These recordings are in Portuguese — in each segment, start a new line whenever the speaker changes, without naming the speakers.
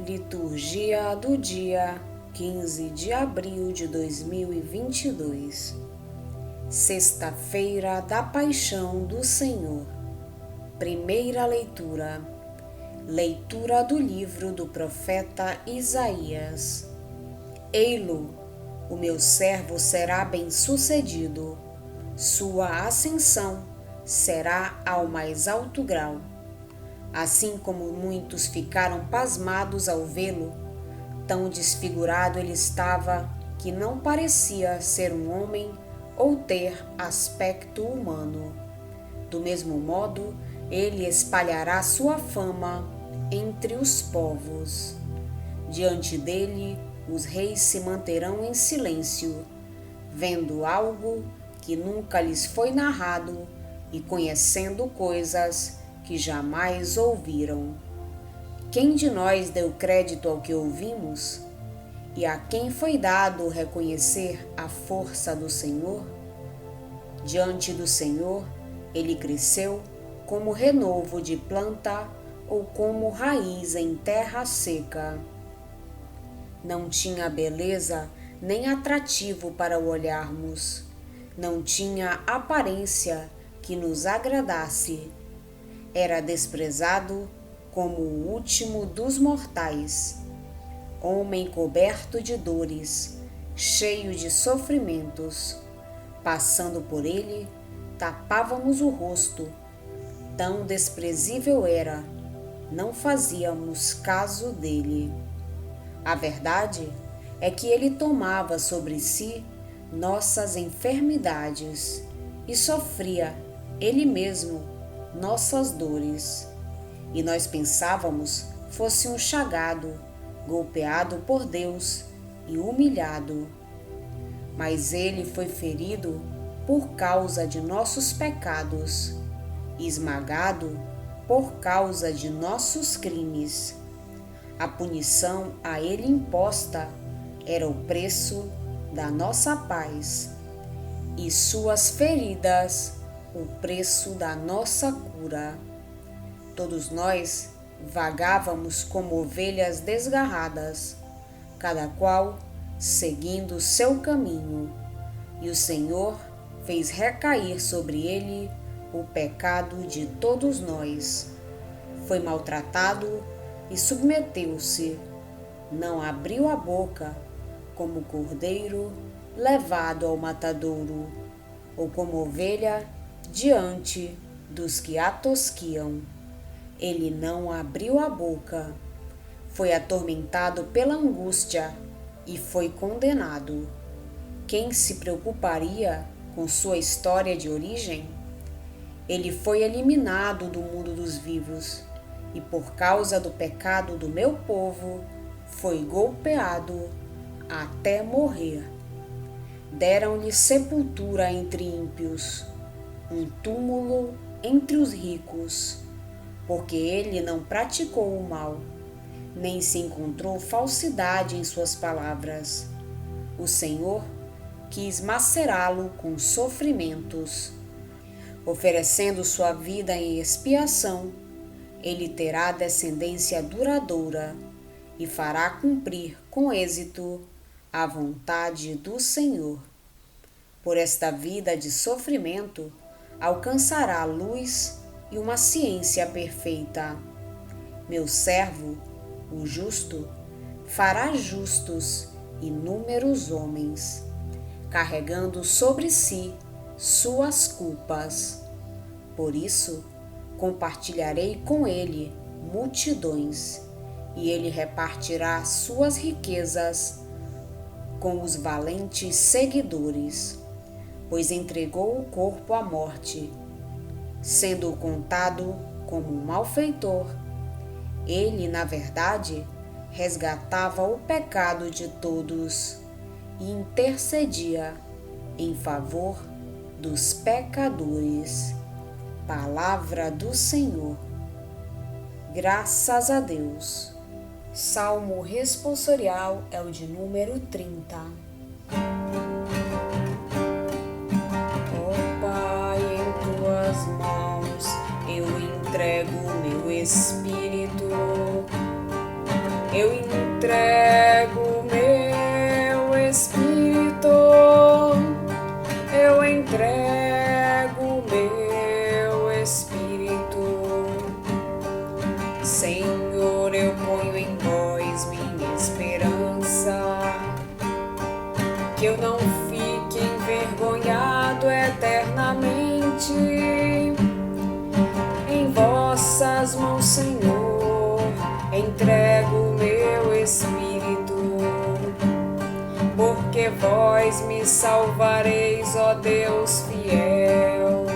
Liturgia do dia 15 de abril de 2022, Sexta-feira da Paixão do Senhor. Primeira leitura. Leitura do livro do profeta Isaías. Ei-lo, o meu servo será bem-sucedido, sua ascensão será ao mais alto grau. Assim como muitos ficaram pasmados ao vê-lo, tão desfigurado ele estava que não parecia ser um homem ou ter aspecto humano. Do mesmo modo, ele espalhará sua fama entre os povos. Diante dele, os reis se manterão em silêncio, vendo algo que nunca lhes foi narrado e conhecendo coisas que jamais ouviram. Quem de nós deu crédito ao que ouvimos? E a quem foi dado reconhecer a força do Senhor? Diante do Senhor, ele cresceu como renovo de planta ou como raiz em terra seca. Não tinha beleza nem atrativo para o olharmos. Não tinha aparência que nos agradasse. Era desprezado como o último dos mortais, homem coberto de dores, cheio de sofrimentos. Passando por ele, tapávamos o rosto. Tão desprezível era, não fazíamos caso dele. A verdade é que ele tomava sobre si nossas enfermidades e sofria ele mesmo nossas dores, e nós pensávamos fosse um chagado, golpeado por Deus e humilhado. Mas ele foi ferido por causa de nossos pecados, esmagado por causa de nossos crimes. A punição a ele imposta era o preço da nossa paz, e suas feridas o preço da nossa cura. Todos nós vagávamos como ovelhas desgarradas, cada qual seguindo seu caminho, e o Senhor fez recair sobre ele o pecado de todos nós. Foi maltratado e submeteu-se, não abriu a boca, como cordeiro levado ao matadouro, ou como ovelha diante dos que a tosquiam. Ele não abriu a boca, foi atormentado pela angústia e foi condenado. Quem se preocuparia com sua história de origem? Ele foi eliminado do mundo dos vivos e por causa do pecado do meu povo foi golpeado até morrer. Deram-lhe sepultura entre ímpios, um túmulo entre os ricos, porque ele não praticou o mal, nem se encontrou falsidade em suas palavras. O Senhor quis macerá-lo com sofrimentos. Oferecendo sua vida em expiação, ele terá descendência duradoura e fará cumprir com êxito a vontade do Senhor. Por esta vida de sofrimento, alcançará a luz e uma ciência perfeita. Meu servo, o justo, fará justos inúmeros homens, carregando sobre si suas culpas. Por isso, compartilharei com ele multidões, e ele repartirá suas riquezas com os valentes seguidores, pois entregou o corpo à morte, sendo contado como um malfeitor. Ele, na verdade, resgatava o pecado de todos e intercedia em favor dos pecadores. Palavra do Senhor. Graças a Deus. Salmo responsorial é o de número 30. Ó Pai, em tuas mãos eu entrego o meu espírito. Eu entrego meu espírito, eu entrego meu espírito. Senhor, eu ponho em vós minha esperança, que eu não fique envergonhado eternamente. Em vossas mãos, Senhor, entrego meu espírito, porque vós me salvareis, ó Deus fiel.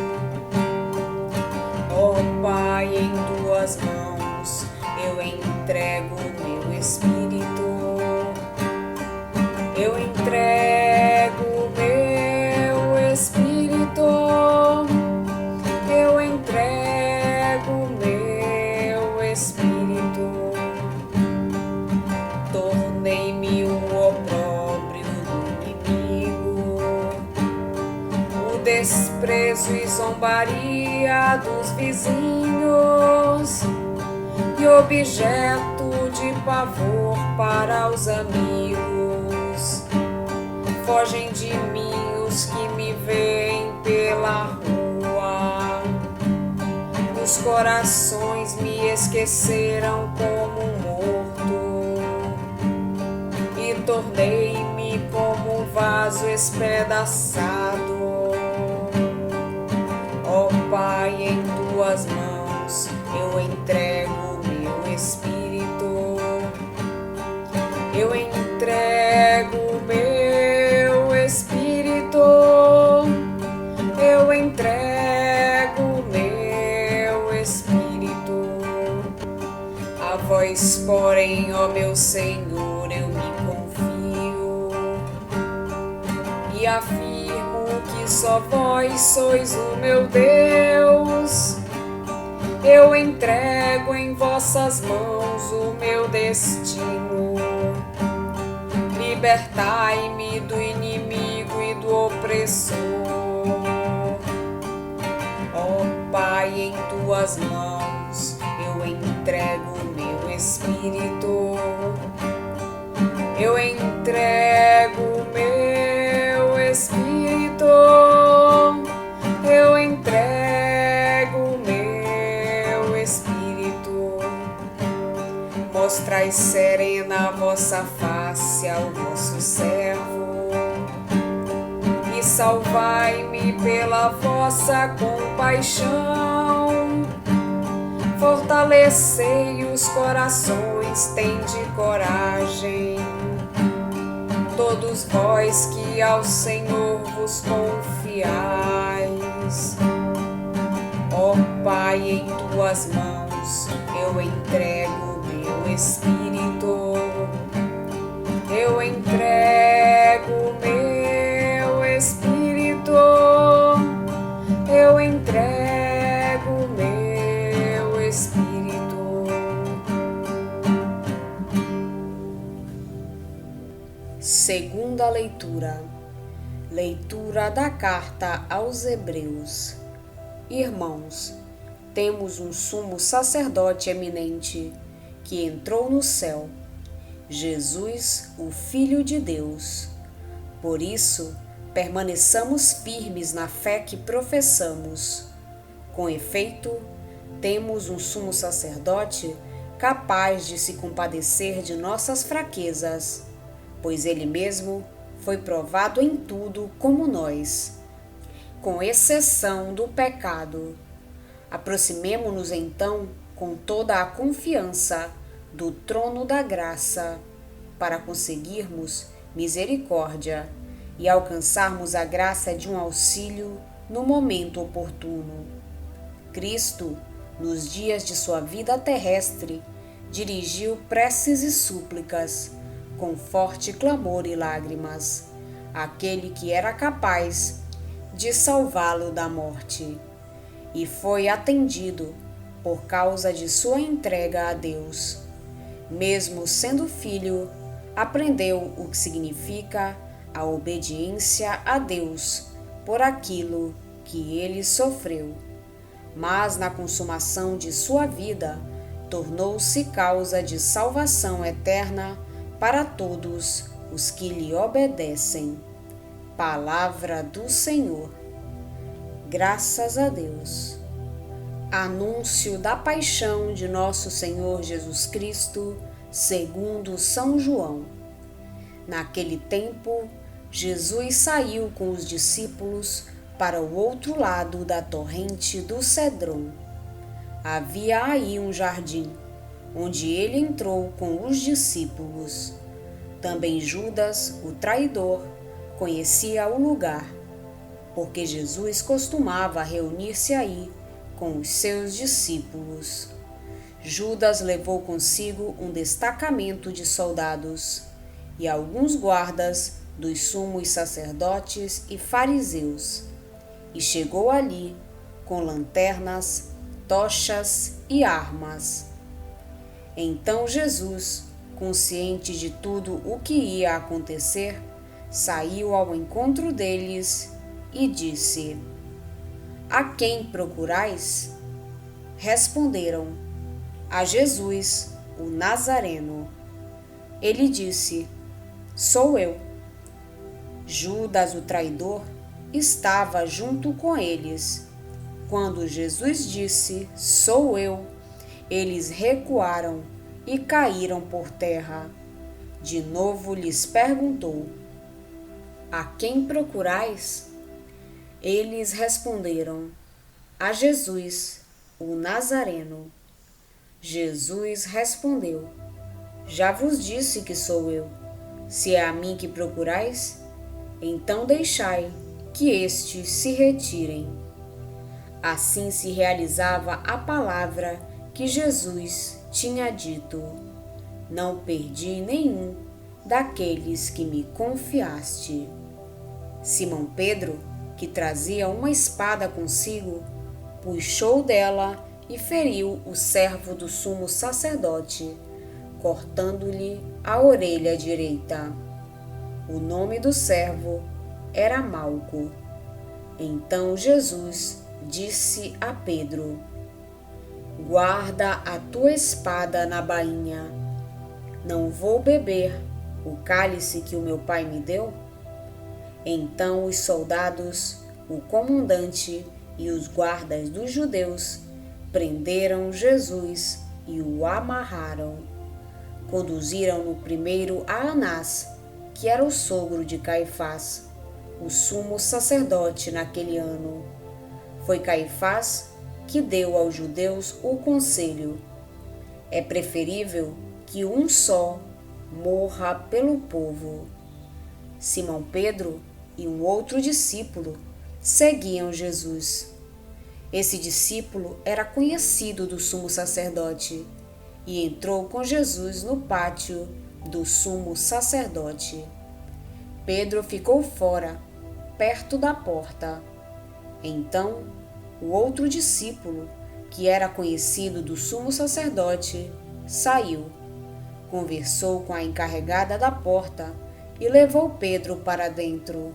Ó Pai, em tuas mãos eu entrego meu espírito, eu entrego meu espírito, eu entrego meu espírito. Tornei-me o opróbrio do inimigo, o desprezo e zombaria dos vizinhos, e objeto de pavor para os amigos. Fogem de mim os que me veem pela rua, os corações me esqueceram como morto, e tornei-me como um vaso espedaçado. Ó Pai, em tuas mãos eu entrego meu espírito, eu entrego meu espírito, eu entrego meu espírito. A vós, porém, ó meu Senhor, eu me confio e afirmo que só vós sois o meu Deus. Eu entrego em vossas mãos o meu destino. Libertai-me do inimigo e do opressor. Ó Pai, em tuas mãos eu entrego meu espírito, eu entrego meu espírito, eu entrego meu espírito. Mostrai serena a vossa face ao vosso servo, e salvai-me pela vossa compaixão. Fortalecei os corações, tende coragem, todos vós que ao Senhor vos confiais. Ó Pai, em tuas mãos eu entrego meu espírito, eu entrego meu espírito, eu entrego meu espírito. Segunda leitura. Leitura da carta aos Hebreus. Irmãos, temos um sumo sacerdote eminente que entrou no céu, Jesus, o Filho de Deus. Por isso, permaneçamos firmes na fé que professamos. Com efeito, temos um sumo sacerdote capaz de se compadecer de nossas fraquezas, pois ele mesmo foi provado em tudo como nós, com exceção do pecado. Aproximemo-nos então com toda a confiança do trono da graça, para conseguirmos misericórdia e alcançarmos a graça de um auxílio no momento oportuno. Cristo, nos dias de sua vida terrestre, dirigiu preces e súplicas, com forte clamor e lágrimas, àquele que era capaz de salvá-lo da morte, e foi atendido por causa de sua entrega a Deus. Mesmo sendo filho, aprendeu o que significa a obediência a Deus por aquilo que ele sofreu. Mas na consumação de sua vida, tornou-se causa de salvação eterna para todos os que lhe obedecem. Palavra do Senhor. Graças a Deus. Anúncio da paixão de nosso Senhor Jesus Cristo, segundo São João. Naquele tempo, Jesus saiu com os discípulos para o outro lado da torrente do Cedron. Havia aí um jardim, onde ele entrou com os discípulos. Também Judas, o traidor, conhecia o lugar, porque Jesus costumava reunir-se aí com os seus discípulos. Judas levou consigo um destacamento de soldados e alguns guardas dos sumos sacerdotes e fariseus, e chegou ali com lanternas, tochas e armas. Então Jesus, consciente de tudo o que ia acontecer, saiu ao encontro deles e disse: A quem procurais? Responderam: A Jesus, o Nazareno. Ele disse: Sou eu. Judas, o traidor, estava junto com eles. Quando Jesus disse: Sou eu, eles recuaram e caíram por terra. De novo lhes perguntou: A quem procurais? Eles responderam: A Jesus, o Nazareno. Jesus respondeu: Já vos disse que sou eu. Se é a mim que procurais, então deixai que estes se retirem. Assim se realizava a palavra que Jesus tinha dito: Não perdi nenhum daqueles que me confiaste. Simão Pedro, que trazia uma espada consigo, puxou dela e feriu o servo do sumo sacerdote, cortando-lhe a orelha direita. O nome do servo era Malco. Então Jesus disse a Pedro: Guarda a tua espada na bainha. Não vou beber o cálice que o meu pai me deu? Então os soldados, o comandante e os guardas dos judeus prenderam Jesus e o amarraram. Conduziram-no primeiro a Anás, que era o sogro de Caifás, o sumo sacerdote naquele ano. Foi Caifás que deu aos judeus o conselho: é preferível que um só morra pelo povo. Simão Pedro e um outro discípulo seguiam Jesus. Esse discípulo era conhecido do sumo sacerdote e entrou com Jesus no pátio do sumo sacerdote. Pedro ficou fora, perto da porta. Então, o outro discípulo, que era conhecido do sumo sacerdote, saiu, conversou com a encarregada da porta e levou Pedro para dentro.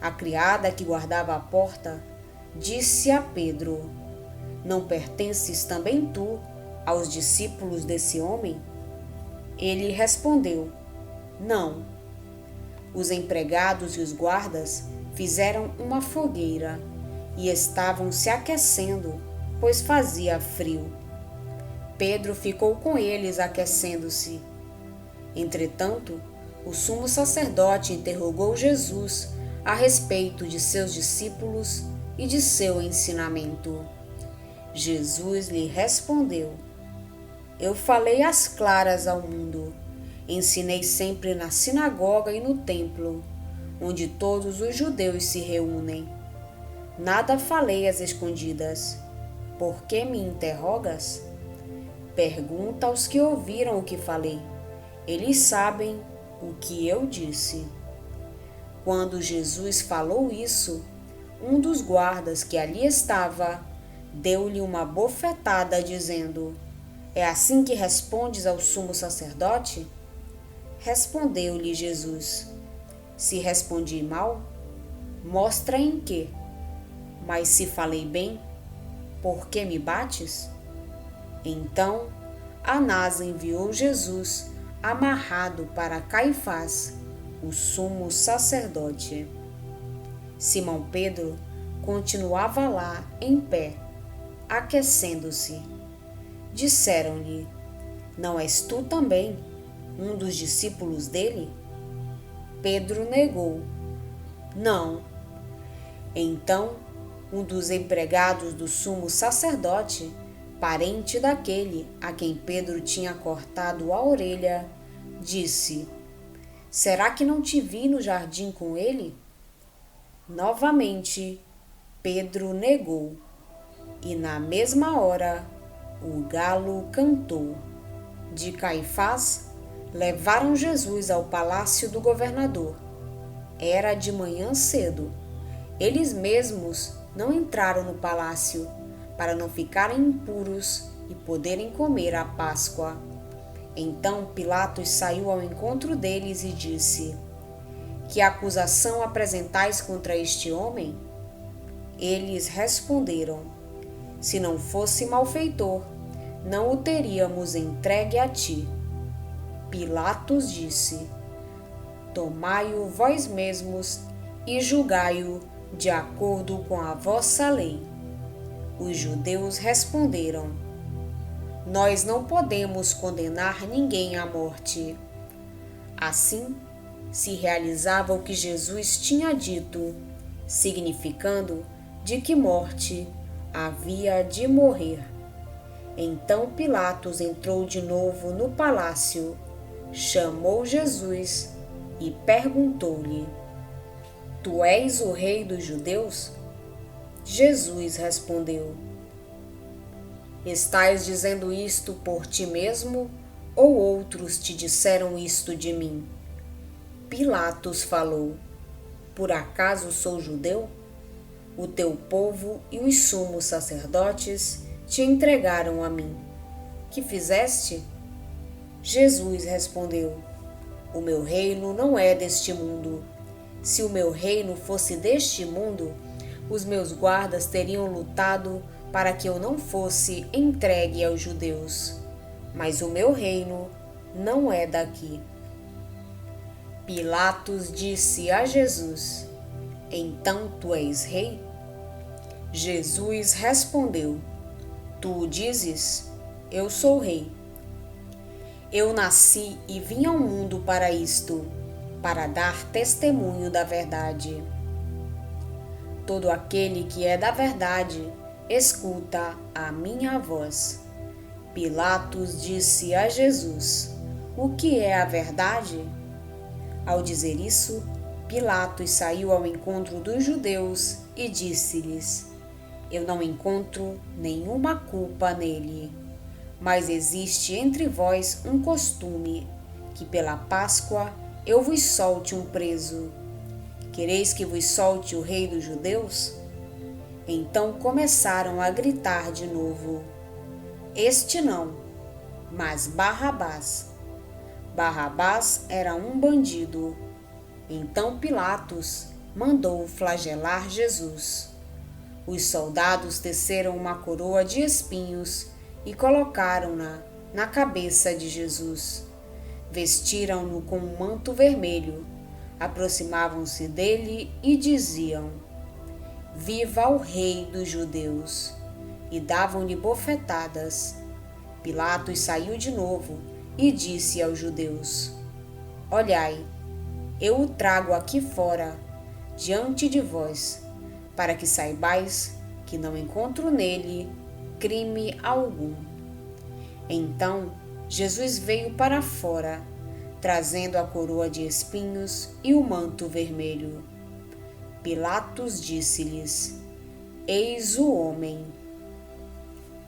A criada que guardava a porta disse a Pedro: Não pertences também tu aos discípulos desse homem? Ele respondeu: Não. Os empregados e os guardas fizeram uma fogueira e estavam se aquecendo, pois fazia frio. Pedro ficou com eles aquecendo-se. Entretanto, o sumo sacerdote interrogou Jesus a respeito de seus discípulos e de seu ensinamento. Jesus lhe respondeu: Eu falei às claras ao mundo. Ensinei sempre na sinagoga e no templo, onde todos os judeus se reúnem. Nada falei às escondidas. Por que me interrogas? Pergunta aos que ouviram o que falei. Eles sabem o que eu disse. Quando Jesus falou isso, um dos guardas que ali estava deu-lhe uma bofetada, dizendo: É assim que respondes ao sumo sacerdote? Respondeu-lhe Jesus: Se respondi mal, mostra em quê? Mas se falei bem, por que me bates? Então Anás enviou Jesus amarrado para Caifás, o sumo sacerdote. Simão Pedro continuava lá em pé, aquecendo-se. Disseram-lhe: Não és tu também um dos discípulos dele? Pedro negou: Não. Então, um dos empregados do sumo sacerdote, parente daquele a quem Pedro tinha cortado a orelha, disse: Será que não te vi no jardim com ele? Novamente, Pedro negou, e na mesma hora o galo cantou. De Caifás, levaram Jesus ao palácio do governador. Era de manhã cedo. Eles mesmos não entraram no palácio, para não ficarem impuros e poderem comer a Páscoa. Então Pilatos saiu ao encontro deles e disse: Que acusação apresentais contra este homem? Eles responderam: Se não fosse malfeitor, não o teríamos entregue a ti. Pilatos disse: Tomai-o vós mesmos e julgai-o de acordo com a vossa lei. Os judeus responderam: Nós não podemos condenar ninguém à morte. Assim, se realizava o que Jesus tinha dito, significando de que morte havia de morrer. Então Pilatos entrou de novo no palácio, chamou Jesus e perguntou-lhe: Tu és o rei dos judeus? Jesus respondeu: Estás dizendo isto por ti mesmo, ou outros te disseram isto de mim? Pilatos falou: Por acaso sou judeu? O teu povo e os sumos sacerdotes te entregaram a mim. Que fizeste? Jesus respondeu: O meu reino não é deste mundo. Se o meu reino fosse deste mundo, os meus guardas teriam lutado para que eu não fosse entregue aos judeus. Mas o meu reino não é daqui. Pilatos disse a Jesus: Então tu és rei? Jesus respondeu: Tu o dizes, eu sou rei. Eu nasci e vim ao mundo para isto, para dar testemunho da verdade. Todo aquele que é da verdade, escuta a minha voz. Pilatos disse a Jesus: O que é a verdade? Ao dizer isso, Pilatos saiu ao encontro dos judeus e disse-lhes: Eu não encontro nenhuma culpa nele. Mas existe entre vós um costume, que pela Páscoa eu vos solte um preso. Quereis que vos solte o rei dos judeus? Então começaram a gritar de novo: Este não, mas Barrabás. Barrabás era um bandido. Então Pilatos mandou flagelar Jesus. Os soldados teceram uma coroa de espinhos e colocaram-na na cabeça de Jesus. Vestiram-no com um manto vermelho, aproximavam-se dele e diziam: Viva o Rei dos Judeus! E davam-lhe bofetadas. Pilatos saiu de novo e disse aos judeus: Olhai, eu o trago aqui fora, diante de vós, para que saibais que não encontro nele crime algum. Então Jesus veio para fora, trazendo a coroa de espinhos e o manto vermelho. Pilatos disse-lhes: Eis o homem.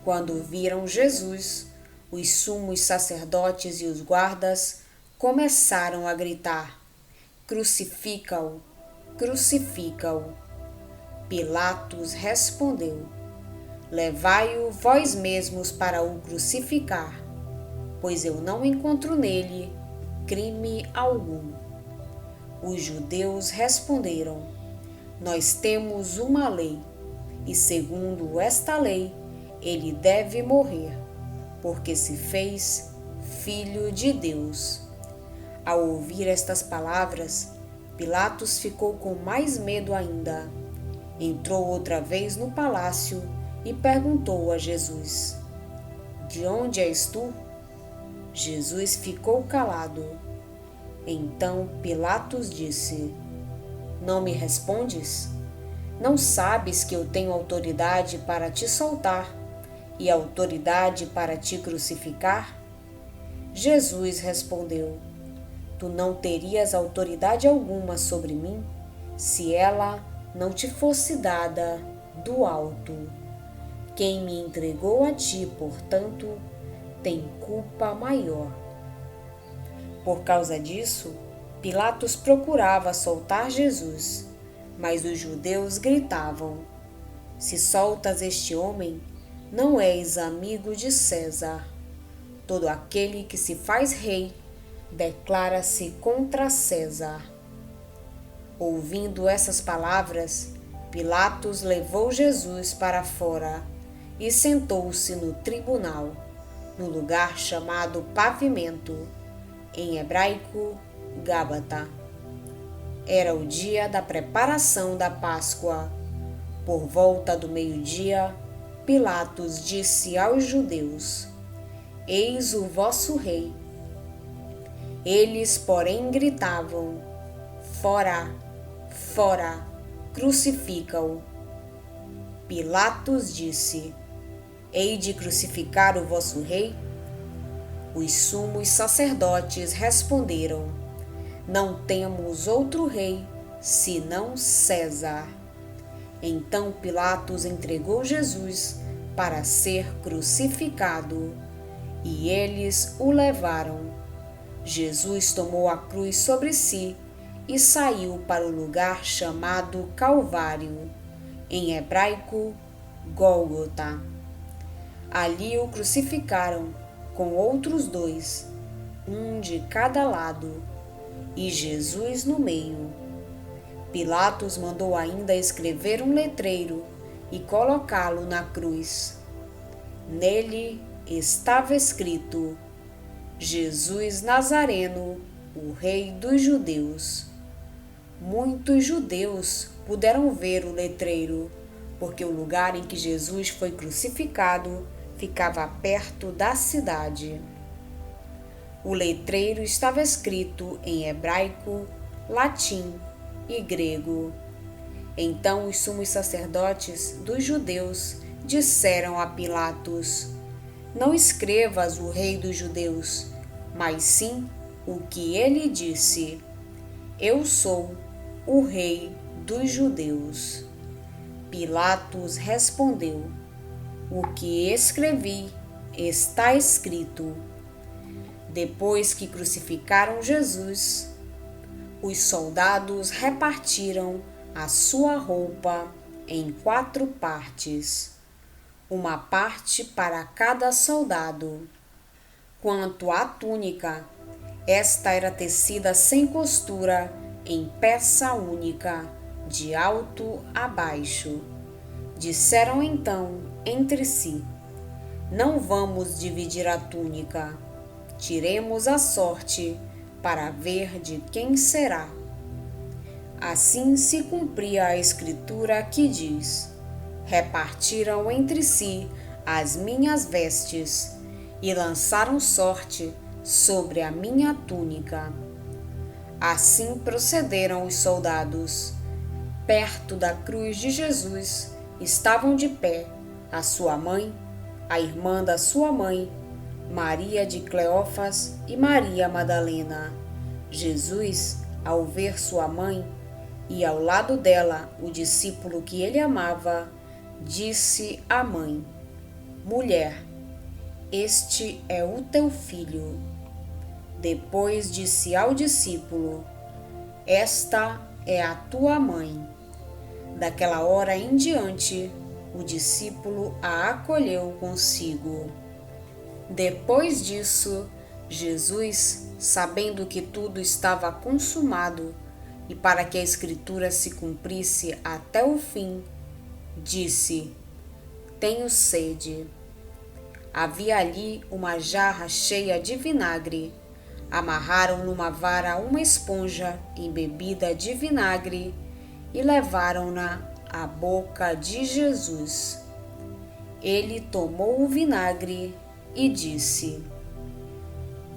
Quando viram Jesus, os sumos sacerdotes e os guardas começaram a gritar: Crucifica-o! Crucifica-o! Pilatos respondeu: Levai-o vós mesmos para o crucificar, pois eu não encontro nele crime algum. Os judeus responderam: Nós temos uma lei, e segundo esta lei, ele deve morrer, porque se fez Filho de Deus. Ao ouvir estas palavras, Pilatos ficou com mais medo ainda. Entrou outra vez no palácio e perguntou a Jesus: De onde és tu? Jesus ficou calado. Então Pilatos disse: Não me respondes? Não sabes que eu tenho autoridade para te soltar e autoridade para te crucificar? Jesus respondeu: Tu não terias autoridade alguma sobre mim se ela não te fosse dada do alto. Quem me entregou a ti, portanto, tem culpa maior. Por causa disso, Pilatos procurava soltar Jesus, mas os judeus gritavam: Se soltas este homem, não és amigo de César. Todo aquele que se faz rei declara-se contra César. Ouvindo essas palavras, Pilatos levou Jesus para fora e sentou-se no tribunal, no lugar chamado Pavimento, em hebraico, Gábata. Era o dia da preparação da Páscoa. Por volta do meio-dia, Pilatos disse aos judeus: Eis o vosso rei. Eles, porém, gritavam: Fora, fora, crucifica-o. Pilatos disse: Hei de crucificar o vosso rei? Os sumos sacerdotes responderam: Não temos outro rei, senão César. Então Pilatos entregou Jesus para ser crucificado, e eles o levaram. Jesus tomou a cruz sobre si e saiu para o lugar chamado Calvário, em hebraico, Gólgota. Ali o crucificaram com outros dois, um de cada lado, e Jesus no meio. Pilatos mandou ainda escrever um letreiro e colocá-lo na cruz. Nele estava escrito: Jesus Nazareno, o Rei dos Judeus. Muitos judeus puderam ver o letreiro, porque o lugar em que Jesus foi crucificado ficava perto da cidade. O letreiro estava escrito em hebraico, latim e grego. Então os sumos sacerdotes dos judeus disseram a Pilatos: Não escrevas o Rei dos Judeus, mas sim o que ele disse: Eu sou o Rei dos Judeus. Pilatos respondeu: O que escrevi está escrito. Depois que crucificaram Jesus, os soldados repartiram a sua roupa em 4 partes, uma parte para cada soldado. Quanto à túnica, esta era tecida sem costura, em peça única, de alto a baixo. Disseram então entre si: Não vamos dividir a túnica. Tiremos a sorte para ver de quem será. Assim se cumpria a escritura que diz: Repartiram entre si as minhas vestes e lançaram sorte sobre a minha túnica. Assim procederam os soldados. Perto da cruz de Jesus estavam de pé a sua mãe, a irmã da sua mãe, Maria de Cleófas e Maria Madalena. Jesus, ao ver sua mãe e ao lado dela o discípulo que ele amava, disse à mãe: Mulher, este é o teu filho. Depois disse ao discípulo: Esta é a tua mãe. Daquela hora em diante, o discípulo a acolheu consigo. Depois disso, Jesus, sabendo que tudo estava consumado e para que a Escritura se cumprisse até o fim, disse: Tenho sede. Havia ali uma jarra cheia de vinagre. Amarraram numa vara uma esponja embebida de vinagre e levaram-na à boca de Jesus. Ele tomou o vinagre e disse: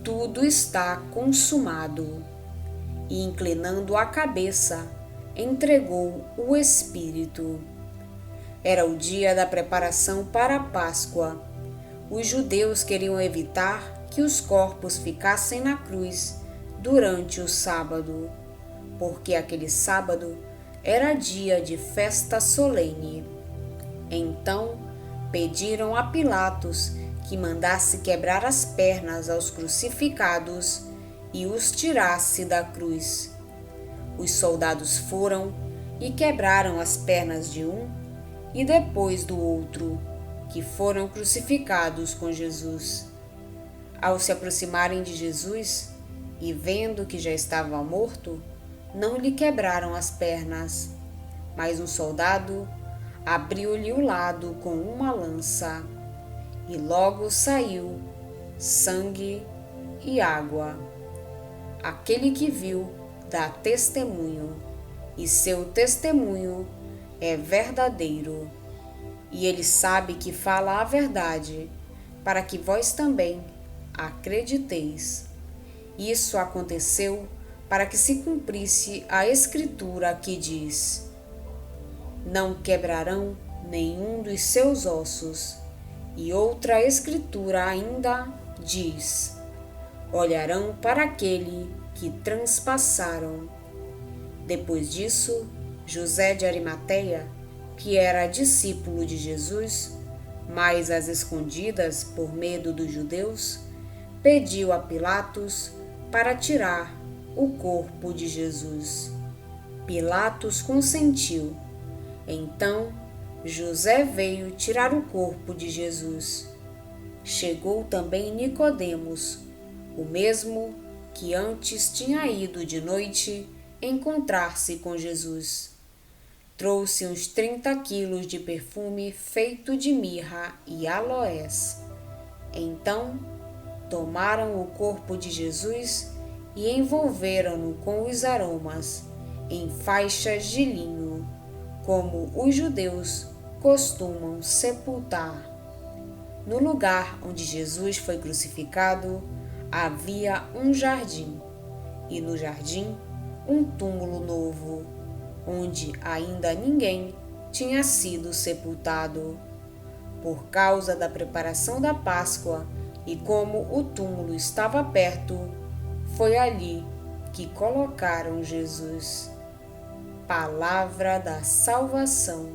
"Tudo está consumado." E, inclinando a cabeça, entregou o Espírito. Era o dia da preparação para a Páscoa. Os judeus queriam evitar que os corpos ficassem na cruz durante o sábado, porque aquele sábado era dia de festa solene. Então pediram a Pilatos que mandasse quebrar as pernas aos crucificados e os tirasse da cruz. Os soldados foram e quebraram as pernas de um e depois do outro, que foram crucificados com Jesus. Ao se aproximarem de Jesus e vendo que já estava morto, não lhe quebraram as pernas, mas um soldado abriu-lhe o lado com uma lança, e logo saiu sangue e água. Aquele que viu dá testemunho, e seu testemunho é verdadeiro. E ele sabe que fala a verdade, para que vós também acrediteis. Isso aconteceu para que se cumprisse a Escritura que diz: "Não quebrarão nenhum dos seus ossos." E outra Escritura ainda diz: "Olharão para aquele que transpassaram." Depois disso, José de Arimateia, que era discípulo de Jesus, mas às escondidas por medo dos judeus, pediu a Pilatos para tirar o corpo de Jesus. Pilatos consentiu. Então José veio tirar o corpo de Jesus. Chegou também Nicodemos, o mesmo que antes tinha ido de noite encontrar-se com Jesus. Trouxe uns 30 quilos de perfume feito de mirra e aloés. Então tomaram o corpo de Jesus e envolveram-no com os aromas em faixas de linho, como os judeus costumam sepultar. No lugar onde Jesus foi crucificado havia um jardim, e no jardim um túmulo novo, onde ainda ninguém tinha sido sepultado. Por causa da preparação da Páscoa e como o túmulo estava perto, foi ali que colocaram Jesus. Palavra da salvação.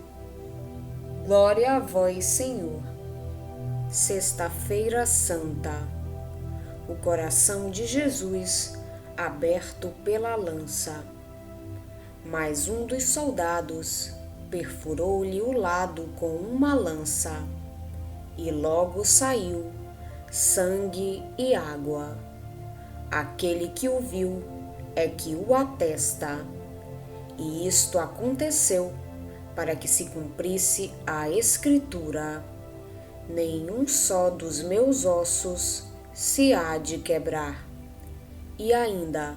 Glória a vós, Senhor. Sexta-feira Santa. O coração de Jesus aberto pela lança. Mas um dos soldados perfurou-lhe o lado com uma lança, e logo saiu sangue e água. Aquele que o viu é que o atesta. E isto aconteceu para que se cumprisse a Escritura: nenhum só dos meus ossos se há de quebrar. E ainda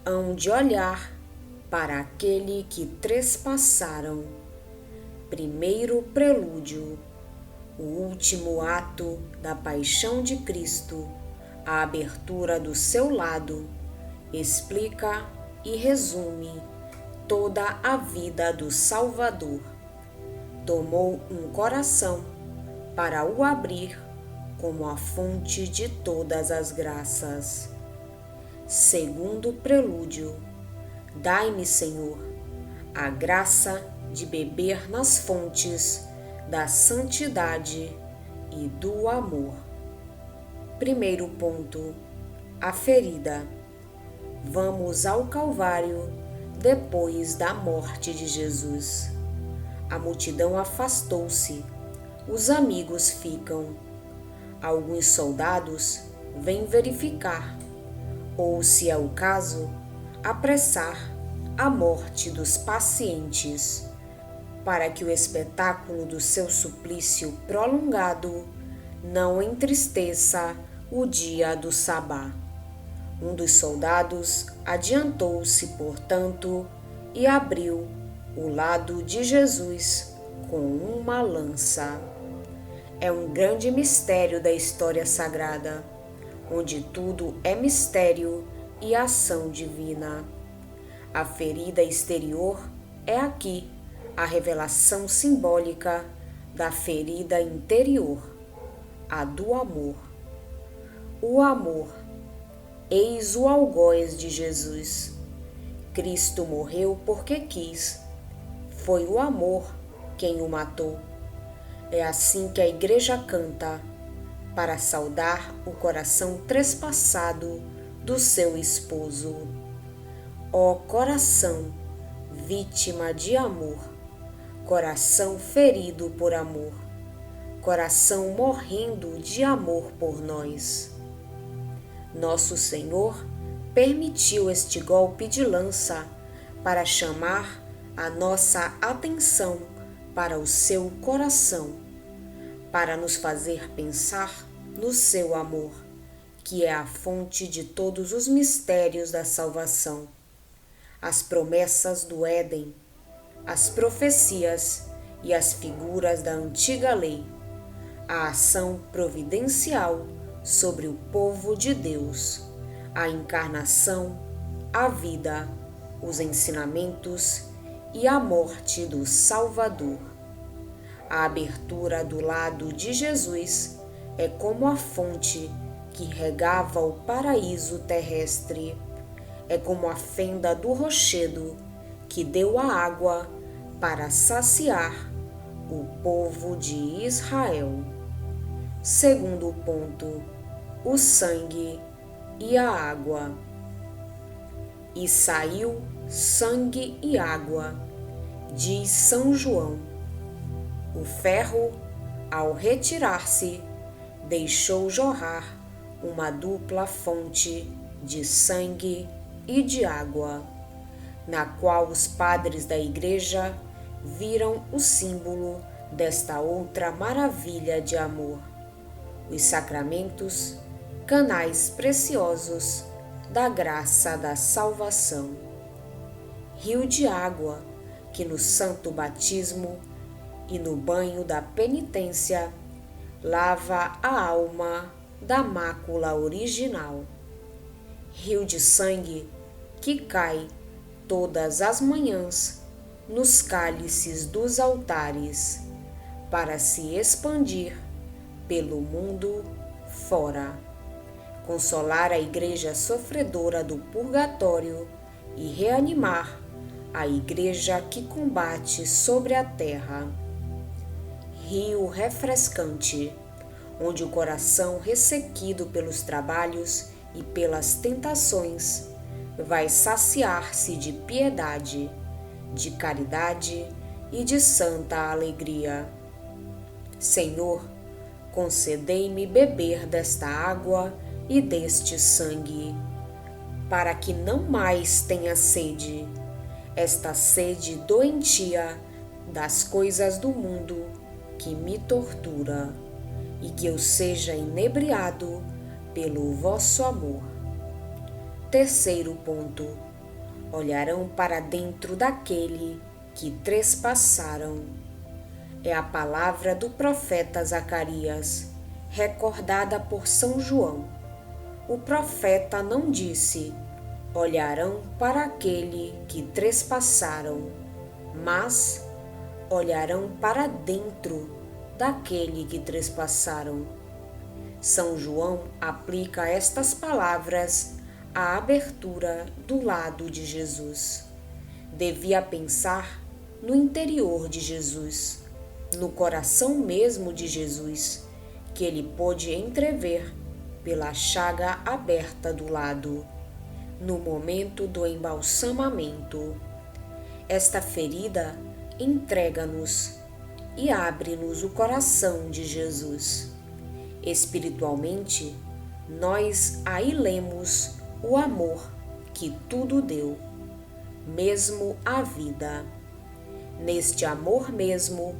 hão de olhar para aquele que trespassaram. Primeiro prelúdio, o último ato da paixão de Cristo, a abertura do seu lado, explica e resume toda a vida do Salvador. Tomou um coração para o abrir como a fonte de todas as graças. Segundo prelúdio, dai-me, Senhor, a graça de beber nas fontes da santidade e do amor. Primeiro ponto, a ferida. Vamos ao Calvário depois da morte de Jesus. A multidão afastou-se, os amigos ficam. Alguns soldados vêm verificar, ou, se é o caso, apressar a morte dos pacientes, para que o espetáculo do seu suplício prolongado não entristeça o dia do sabá. Um dos soldados adiantou-se, portanto, e abriu o lado de Jesus com uma lança. É um grande mistério da história sagrada, onde tudo é mistério e ação divina. A ferida exterior é aqui a revelação simbólica da ferida interior, a do amor. O amor, eis o algoz de Jesus. Cristo morreu porque quis. Foi o amor quem o matou. É assim que a Igreja canta, para saudar o coração trespassado do seu esposo. Ó coração, vítima de amor, coração ferido por amor, coração morrendo de amor por nós. Nosso Senhor permitiu este golpe de lança para chamar a nossa atenção para o seu coração, para nos fazer pensar no seu amor, que é a fonte de todos os mistérios da salvação. As promessas do Éden, as profecias e as figuras da antiga lei, a ação providencial sobre o povo de Deus, a encarnação, a vida, os ensinamentos e a morte do Salvador. A abertura do lado de Jesus é como a fonte que regava o paraíso terrestre. É como a fenda do rochedo que deu a água para saciar o povo de Israel. Segundo ponto, o sangue e a água. E saiu sangue e água, diz São João. O ferro, ao retirar-se, deixou jorrar uma dupla fonte de sangue e de água, na qual os padres da Igreja viram o símbolo desta outra maravilha de amor. Os sacramentos, canais preciosos da graça da salvação. Rio de água que no santo batismo e no banho da penitência lava a alma da mácula original. Rio de sangue que cai todas as manhãs nos cálices dos altares, para se expandir pelo mundo fora, consolar a Igreja sofredora do purgatório e reanimar a Igreja que combate sobre a terra. Rio refrescante, onde o coração ressequido pelos trabalhos e pelas tentações vai saciar-se de piedade, de caridade e de santa alegria. Senhor, concedei-me beber desta água e deste sangue, para que não mais tenha sede, esta sede doentia das coisas do mundo que me tortura, e que eu seja inebriado pelo vosso amor. Terceiro ponto, olharão para dentro daquele que trespassaram. É a palavra do profeta Zacarias, recordada por São João. O profeta não disse, olharão para aquele que trespassaram, mas olharão para dentro daquele que trespassaram. São João aplica estas palavras à abertura do lado de Jesus. Devia pensar no interior de Jesus, no coração mesmo de Jesus, que ele pôde entrever pela chaga aberta do lado, no momento do embalsamamento. Esta ferida entrega-nos e abre-nos o coração de Jesus. Espiritualmente, nós aí lemos o amor que tudo deu, mesmo a vida. Neste amor mesmo,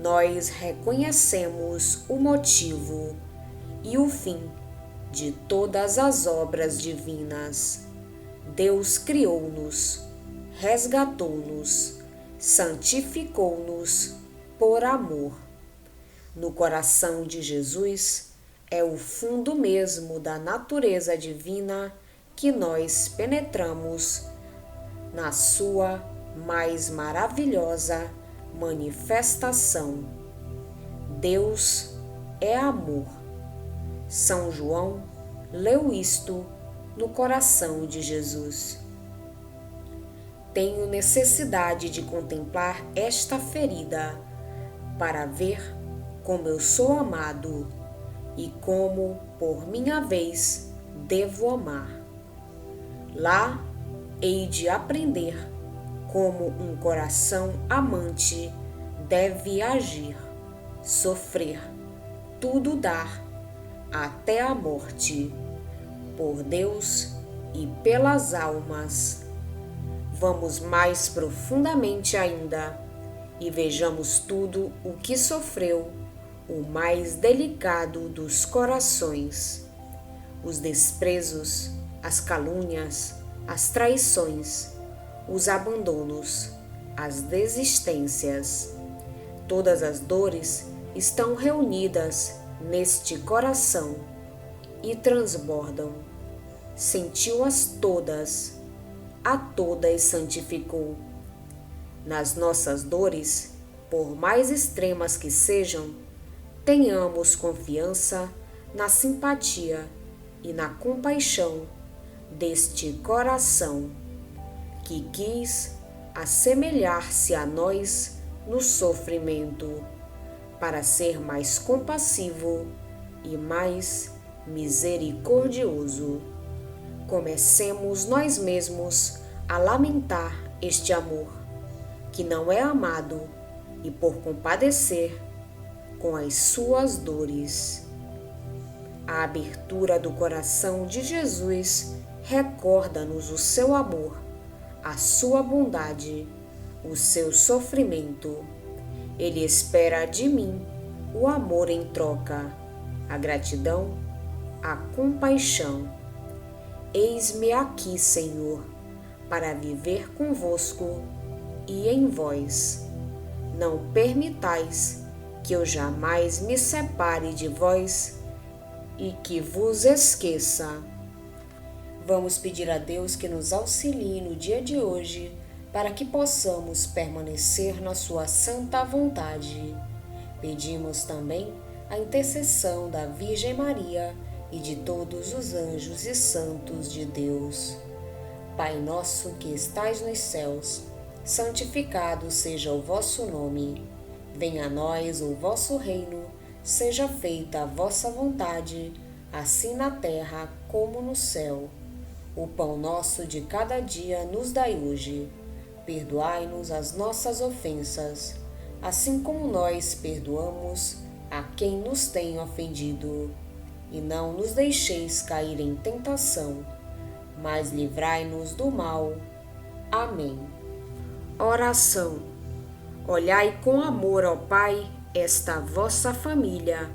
nós reconhecemos o motivo e o fim de todas as obras divinas. Deus criou-nos, resgatou-nos, santificou-nos por amor. No coração de Jesus é o fundo mesmo da natureza divina que nós penetramos na sua mais maravilhosa manifestação. Deus é amor. São João leu isto no coração de Jesus. Tenho necessidade de contemplar esta ferida para ver como eu sou amado e como, por minha vez, devo amar. Lá hei de aprender como um coração amante deve agir, sofrer, tudo dar, até a morte, por Deus e pelas almas. Vamos mais profundamente ainda e vejamos tudo o que sofreu o mais delicado dos corações: os desprezos, as calúnias, as traições, os abandonos, as desistências. Todas as dores estão reunidas neste coração e transbordam. Sentiu-as todas, a todas santificou. Nas nossas dores, por mais extremas que sejam, tenhamos confiança na simpatia e na compaixão deste coração que quis assemelhar-se a nós no sofrimento, para ser mais compassivo e mais misericordioso. Comecemos nós mesmos a lamentar este amor, que não é amado, e por compadecer com as suas dores. A abertura do coração de Jesus recorda-nos o seu amor, a sua bondade, o seu sofrimento. Ele espera de mim o amor em troca, a gratidão, a compaixão. Eis-me aqui, Senhor, para viver convosco e em vós. Não permitais que eu jamais me separe de vós e que vos esqueça. Vamos pedir a Deus que nos auxilie no dia de hoje, para que possamos permanecer na sua santa vontade. Pedimos também a intercessão da Virgem Maria e de todos os anjos e santos de Deus. Pai nosso que estais nos céus, santificado seja o vosso nome. Venha a nós o vosso reino, seja feita a vossa vontade, assim na terra como no céu. O pão nosso de cada dia nos dai hoje. Perdoai-nos as nossas ofensas, assim como nós perdoamos a quem nos tem ofendido. E não nos deixeis cair em tentação, mas livrai-nos do mal. Amém. Oração. Olhai com amor ao Pai esta vossa família,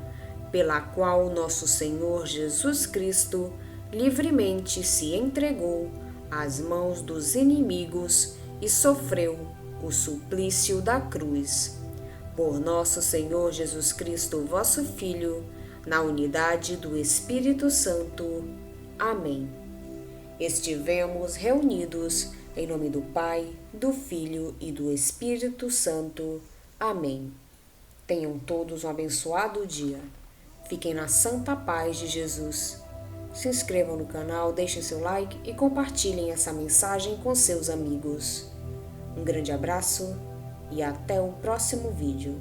pela qual nosso Senhor Jesus Cristo livremente se entregou às mãos dos inimigos e sofreu o suplício da cruz. Por nosso Senhor Jesus Cristo, vosso Filho, na unidade do Espírito Santo. Amém. Estivemos reunidos em nome do Pai, do Filho e do Espírito Santo. Amém. Tenham todos um abençoado dia. Fiquem na santa paz de Jesus. Se inscrevam no canal, deixem seu like e compartilhem essa mensagem com seus amigos. Um grande abraço e até o próximo vídeo.